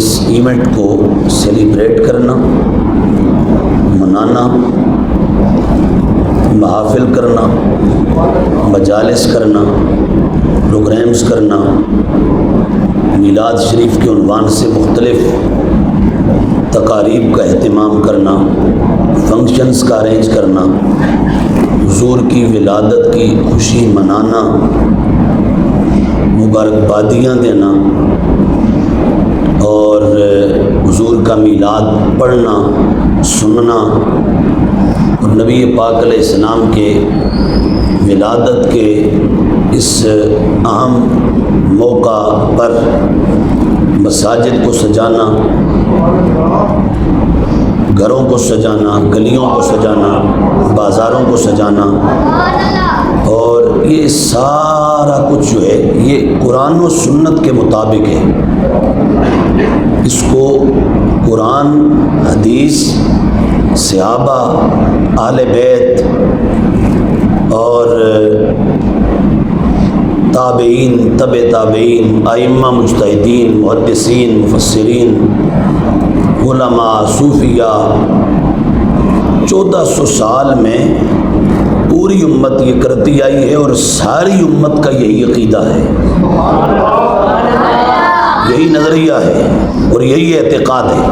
اس event کو celebrate کرنا، منانا، محافل کرنا، مجالس کرنا، پروگرامز کرنا، میلاد شریف کے عنوان سے مختلف تقاریب کا اہتمام کرنا، فنکشنز کا ارینج کرنا، حضور کی ولادت کی خوشی منانا، مبارکبادیاں دینا اور حضور کا میلاد پڑھنا، سننا اور نبی پاک علیہ السلام کے ولادت کے اس اہم موقع پر مساجد کو سجانا، گھروں کو سجانا، گلیوں کو سجانا، بازاروں کو سجانا، اور یہ سارا کچھ جو ہے یہ قرآن و سنت کے مطابق ہے۔ اس کو قرآن، حدیث، صحابہ، اہل بیت اور تابعین، تابعین، ائمہ مجتہدین، محدثین، مفسرین، علماء، صوفیہ، 1400 سال میں پوری امت یہ کرتی آئی ہے اور ساری امت کا یہی عقیدہ ہے، یہی نظریہ ہے اور یہی اعتقاد ہے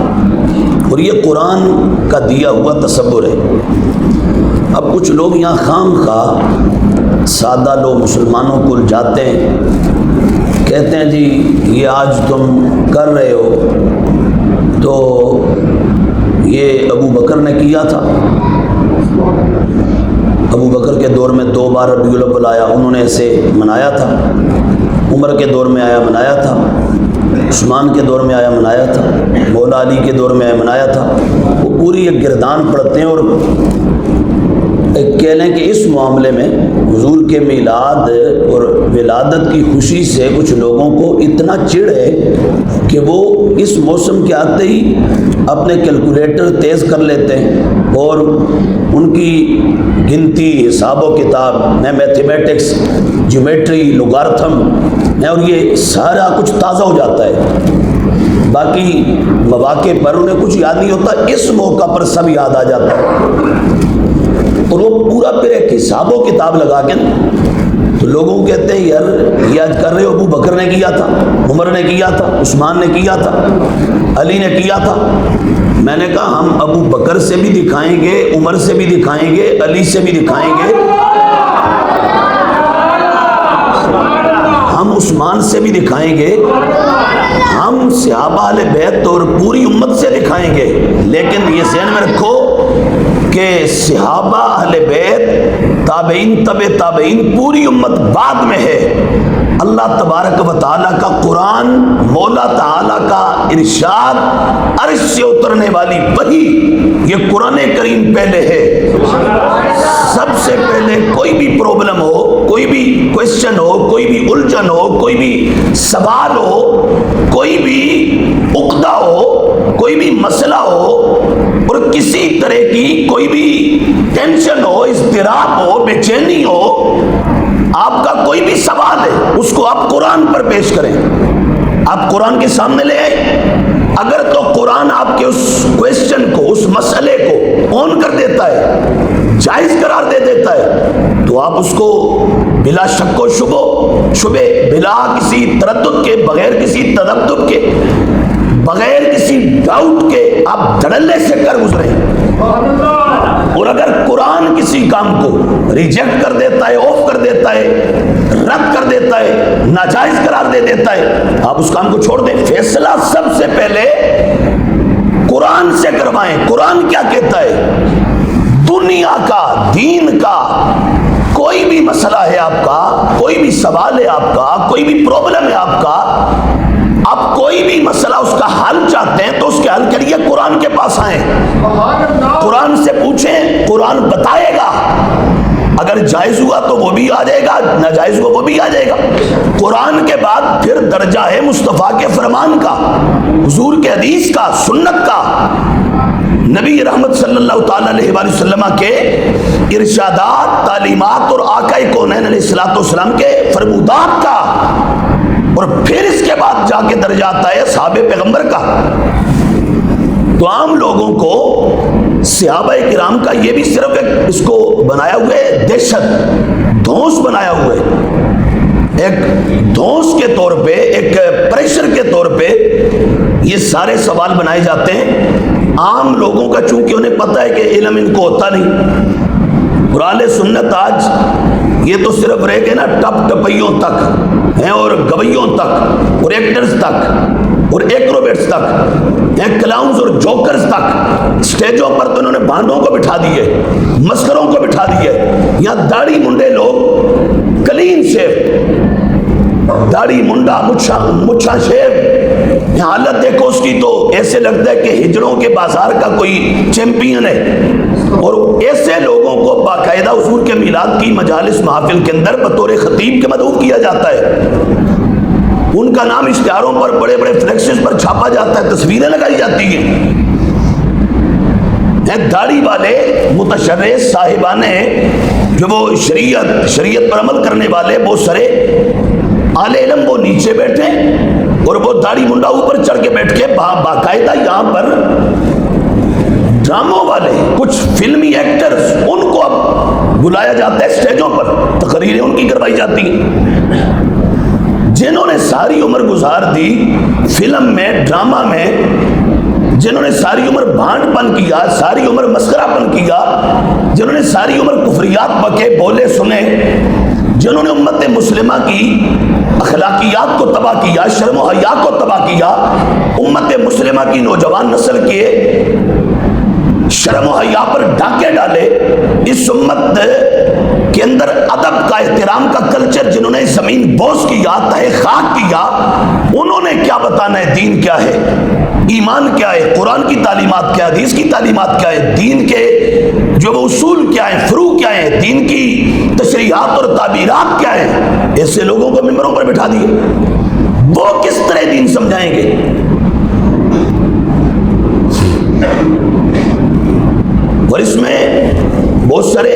اور یہ قرآن کا دیا ہوا تصور ہے۔ اب کچھ لوگ یہاں خام خواہ سادہ لوگ مسلمانوں کو جاتے ہیں، کہتے ہیں جی یہ آج تم کر رہے ہو تو یہ ابو بکر نے کیا تھا، ابو بکر کے دور میں 2 بار ربیع الاول آیا، انہوں نے اسے منایا تھا، عمر کے دور میں آیا منایا تھا، عثمان کے دور میں آیا منایا تھا، مولا علی کے دور میں آیا منایا تھا۔ وہ پوری ایک گردان پڑھتے ہیں اور کہہ لیں کہ اس معاملے میں حضور کے میلاد اور ولادت کی خوشی سے کچھ لوگوں کو اتنا چڑ ہے کہ وہ اس موسم کے آتے ہی اپنے کیلکولیٹر تیز کر لیتے ہیں اور ان کی گنتی، حساب و کتاب، میتھمیٹکس، جیومیٹری، لوگارتھم اور یہ سارا کچھ تازہ ہو جاتا ہے۔ باقی مواقع پر انہیں کچھ یاد نہیں ہوتا، اس موقع پر سب یاد آ جاتا ہے اور وہ پورا پھر ایک حساب و کتاب لگا کے تو لوگوں کو کہتے ہیں یار یہ آج کر رہے ہو، ابو بکر نے کیا تھا، عمر نے کیا تھا، عثمان نے کیا تھا، علی نے کیا تھا۔ میں نے کہا ہم ابو بکر سے بھی دکھائیں گے، عمر سے بھی دکھائیں گے، علی سے بھی دکھائیں گے، ہم عثمان سے بھی دکھائیں گے، ہم صحابہ اہل بیت اور پوری امت سے دکھائیں گے، لیکن یہ ذہن میں رکھو کہ صحابہ اہل بیت، تابعین، تابعین، پوری امت بعد میں ہے۔ اللہ تبارک و تعالیٰ کا قرآن، مولا تعالیٰ کا ارشاد، عرش سے اترنے والی وحی، یہ قرآن کریم پہلے ہے۔ سب سے پہلے کوئی بھی پرابلم ہو، کوئی بھی کویسچن ہو، کوئی بھی الجھن ہو، کوئی بھی سوال ہو، کوئی بھی عقدہ ہو، کوئی بھی مسئلہ ہو اور کسی طرح کی کوئی بھی ٹینشن ہو، اضطراب ہو، بے چینی ہو، آپ کا کوئی بھی سوال ہے اس کو آپ قرآن پر پیش کریں، آپ قرآن کے سامنے لے آئیں۔ اگر تو قرآن آپ کے اس کویسچن کو، اس مسئلے کو آن کر دیتا ہے، جائز قرار دے دیتا ہے، تو آپ اس کو بلا شک و شبے، بلا کسی تردد کے، بغیر کسی تردد کے، بغیر کسی ڈاؤٹ کے آپ دھڑلے سے کر گزریں۔ اور اگر قرآن کسی کام کو ریجیکٹ کر دیتا ہے، آف کر دیتا ہے، رد کر دیتا ہے، ناجائز قرار دے دیتا ہے، آپ اس کام کو چھوڑ دیں۔ فیصلہ سب سے پہلے قرآن سے کروائیں۔ قرآن کیا کہتا ہے؟ دنیا کا، دین کا کوئی بھی مسئلہ ہے آپ کا، کوئی بھی سوال ہے آپ کا، کوئی بھی پرابلم ہے آپ کا، آپ کوئی بھی مسئلہ اس کا حل چاہتے ہیں تو اس کے حل کے لیے قرآن کے پاس آئیں، قرآن سے پوچھیں، قرآن بتائے گا۔ اگر جائز ہوا تو وہ بھی آ جائے گا، ناجائز ہوا وہ بھی آ جائے گا۔ قرآن کے بعد پھر درجہ ہے مصطفیٰ کے فرمان کا، حضور کے حدیث کا، سنت کا، نبی رحمت صلی اللہ تعالیٰ علیہ وآلہ وسلم کے ارشادات، تعلیمات اور آقا کونین علیہ الصلوۃ والسلام کے فرمودات کا۔ اور پھر اس کے بعد جا کے درجہ آتا ہے اصحاب پیغمبر کا۔ تو عام لوگوں کو صحابہ کرام کا یہ بھی صرف ایک اس کو بنایا ہوا ہے دہشت، دھونس بنایا ہوا ہے، ایک دھونس کے طور پہ، ایک پریشر کے طور پہ یہ سارے سوال بنائے جاتے ہیں۔ عام لوگوں کا چونکہ انہیں پتہ ہے کہ علم ان کو ہوتا نہیں، اور اہل سنت آج یہ تو صرف رہ گئے نا ٹپ ٹپیوں تک ہیں، اور گویوں تک، اور ایکٹرز تک، اور ایکروبیٹس تک، کلاؤنز اور جوکرز تک۔ سٹیجوں پر تو انہوں نے بانڈوں کو بٹھا دیے، مسخروں کو بٹھا دیے۔ یہاں داڑھی منڈے لوگ کلین شیو، داڑھی منڈا، مچھا شیو، یہاں حالت دیکھو اس کی تو ایسے لگتا ہے کہ ہجڑوں کے بازار کا کوئی چیمپئن ہے۔ اور ایسے لوگوں کو باقاعدہ حضور کے میلاد کی مجالس محافل کے اندر بطور خطیب کے مدعو کیا جاتا ہے، ان کا نام اشتہاروں پر، بڑے بڑے فلیکسز پر چھاپا جاتا ہے، تصویریں لگائی جاتی ہیں۔ داڑھی والے متشرع صاحبان جو وہ شریعت پر عمل کرنے والے بہت سارے اہل علم وہ نیچے بیٹھے، اور وہ داڑھی منڈا اوپر چڑھ کے بیٹھ کے باقاعدہ یہاں پر ڈراموں والے کچھ فلمی ایکٹرز ان کو اب بلایا جاتا ہے اسٹیجوں پر، تقریریں ان کی کروائی جاتی ہیں، جنہوں نے ساری عمر گزار دی فلم میں، ڈرامہ میں، جنہوں نے ساری عمر بھانڈ پن کیا، ساری عمر مسخرہ پن کیا، جنہوں نے ساری عمر کفریات بکے بولے سنے، جنہوں نے امت مسلمہ کی اخلاقیات کو تباہ کیا، شرم و حیا کو تباہ کیا، امت مسلمہ کی نوجوان نسل کے شرم و حیا پر ڈاکے ڈالے، اس امت کے اندر ادب کا، احترام کا کلچر جنہوں نے زمین بوس کیا، تہہ خاک کیا، انہوں نے کیا بتانا ہے دین کیا ہے، ایمان کیا ہے، قرآن کی تعلیمات کیا ہے، حدیث کی تعلیمات کیا ہے، دین کے جو وہ اصول کیا ہیں، فروع کیا ہیں، دین کی تشریحات اور تعبیرات کیا ہیں، ایسے لوگوں کو ممبروں پر بٹھا دیے، وہ کس طرح دین سمجھائیں گے؟ اور اس میں بہت سارے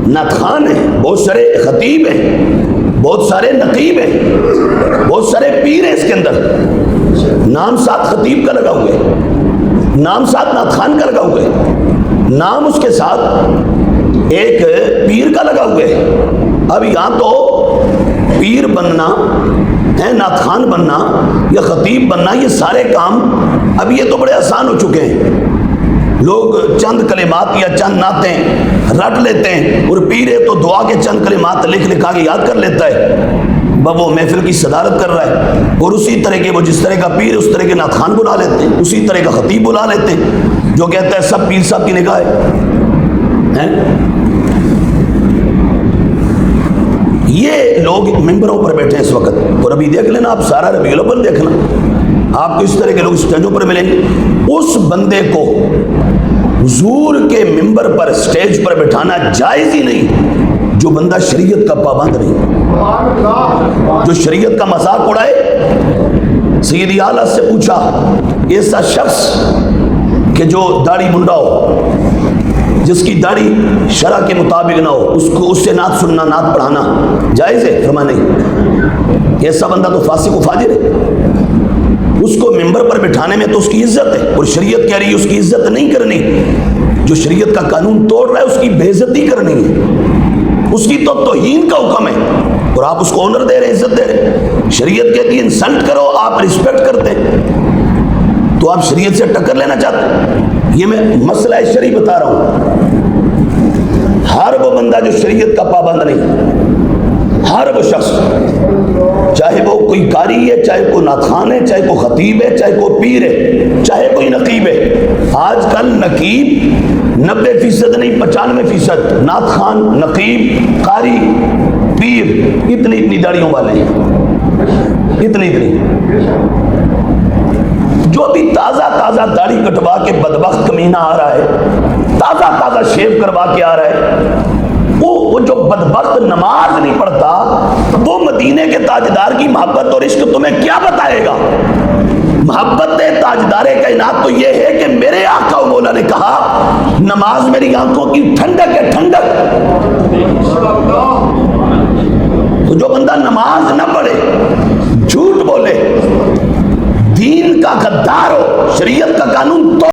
نعتخوان ہیں، بہت سارے خطیب ہیں، بہت سارے نقیب ہیں، بہت سارے پیر ہیں، اس کے اندر نام ساتھ خطیب کا لگا ہوا ہے، نام ساتھ نعتخوان کا لگا ہوا ہے، نام اس کے ساتھ ایک پیر کا لگا ہوا ہے۔ اب یہاں تو پیر بننا ہے، نعتخوان بننا یا خطیب بننا، یہ سارے کام اب یہ تو بڑے آسان ہو چکے ہیں، لوگ چند کلمات یا چند نعتیں رٹ لیتے ہیں، اور پیر ہے تو دعا کے چند کلمات لکھ لکھا کے یاد کر لیتا ہے، وہ محفل کی صدارت کر رہا ہے، اور اسی طرح کے وہ جس طرح کا پیر اس طرح کے نعتخوان بلا لیتے ہیں، اسی طرح کا خطیب بلا لیتے ہیں، جو کہتا ہے سب پیر صاحب کی نگاہ ہے۔ یہ لوگ ممبروں پر بیٹھے ہیں اس وقت، اور ابھی دیکھ لینا آپ سارا ربیع الاول دیکھنا، آپ کو اس طرح کے لوگ اسٹیجوں پر ملیں گے۔ اس بندے کو حضور کے ممبر پر، اسٹیج پر بٹھانا جائز ہی نہیں جو بندہ شریعت کا پابند نہیں، جو شریعت کا مذاق اڑائے۔ سیدی اعلیٰ سے پوچھا، ایسا شخص کہ جو داڑھی منڈا ہو، جس کی داڑھی شرع کے مطابق نہ ہو، اس سے نعت سننا، نعت پڑھانا جائز ہے؟ فرمایا نہیں، ایسا بندہ تو فاسق و فاجر ہے، اس کو ممبر پر بٹھانے میں تو اس کی عزت ہے، اور شریعت کہہ رہی ہے اس کی عزت نہیں کرنی، جو شریعت کا قانون توڑ رہا ہے اس کی بے عزتی کرنی ہے، اس کی تو توہین کا حکم ہے، اور آپ اس کو آنر دے رہے ہیں، عزت دے رہے ہیں۔ شریعت کہتی ہے انسلٹ کرو، آپ رسپیکٹ کرتے ہیں، تو آپ شریعت سے ٹکر لینا چاہتے ہیں۔ یہ میں مسئلہ شرعی بتا رہا ہوں، ہر وہ بندہ جو شریعت کا پابند نہیں، ہر وہ شخص، چاہے وہ کوئی قاری ہے، چاہے کوئی نعتخوان ہے، چاہے کوئی خطیب ہے، چاہے کوئی پیر ہے، چاہے کوئی نقیب ہے۔ آج کل نقیب 90% نہیں 95%، نعتخوان، نقیب، قاری، پیر اتنی داڑھیوں والے ہیں، اتنی جو ابھی تازہ داڑھی کٹوا کے بدبخت کمینہ آ رہا ہے، تازہ شیو کروا کے آ رہا ہے، وہ جو بدبخت نماز نہیں پڑھتا، وہ مدینے کے تاجدار کی محبت اور عشق تمہیں کیا بتائے گا؟ محبت تاجدار کائنات تو یہ ہے کہ میرے آقا و مولا نے کہا نماز میری آنکھوں کی ٹھنڈک ہے، ٹھنڈک۔ تو جو بندہ نماز نہ پڑھے، کا غدار ہو، شریعت کا قانون